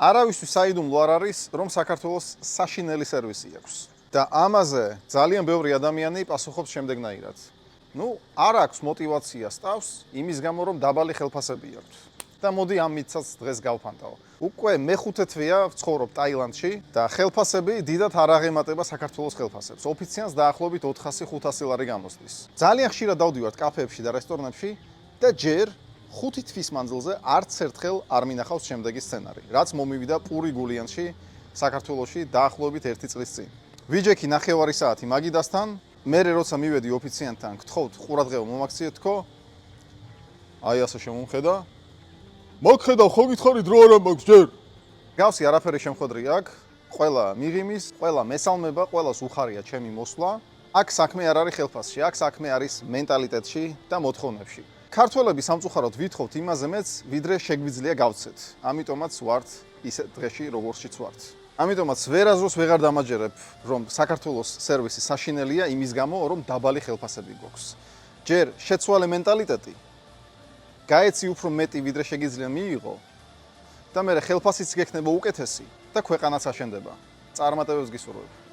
არავისთვის საიდუმლო არ არის, რომ საქართველოს საშინელი სერვისი აქვს. და ამაზე ძალიან ბევრი ადამიანი პასუხობს შემდეგნაირად. არ აქვს მოტივაცია სტავს იმის გამო, რომ დაბალი ხელფასები აქვს. და მოდი ამ მითსაც დღეს გავფანტაო. უკვე მეხუთე თვეა ვცხოვრობ ტაილანდში და ხელფასები დიდად არ აღემატება საქართველოს ხელფასებს. ოფიციანტს დაახლოებით 400-500 ლარი გამოსდის. ძალიან ხშირად დავდივართ კაფეებში და რესტორნებში და ჯერ 5 თვის მანძილზე არც ერთხელ არ მინახავს შემდეგი სცენარი, რაც მომივიდა პური გულიანში, საქართველოში დაახლოებით 1 წლის წინ. ვიჯექი 9 საათი მაგიდასთან, მერე როცა მივედი ოფიციანტთან, გთხოვთ ყურადღება მომაქციეთ თქო. აი ასე შემომხედა. მოგხედავ, ხო გითხარი დრო არ მაქვს ჯერ. გავსი არაფერი შემხვედრი აქ, ყველა მიღიმის, ყველა მესალმება, ყველას უხარია ჩემი მოსვლა. აქ საქმე არ არის ხელფასში, აქ საქმე არის მენტალიტეტში და მოთხოვნებში. ქართველები სამწუხაროდ ვითხოვთ იმაზე მეც, ვიდრე შეგვიძლია გავცეთ. ამიტომაც ვართ ისეთ დღეში, როგორშიც ვართ. ამიტომაც ვერაზროს ვეღარ დამაჯერებ, რომ საქართველოს სერვისი საშინელია იმის გამო, რომ დაბალი ხელფასები გვაქვს. ჯერ შეცვალე მენტალიტეტი, გაეცი უფრო მეტი, ვიდრე შეგიძლია მიიღო და მერე ხელფასიც გექნება უკეთესი და ქვეყანაც აშენდება. წარმატებებს გისურვებ.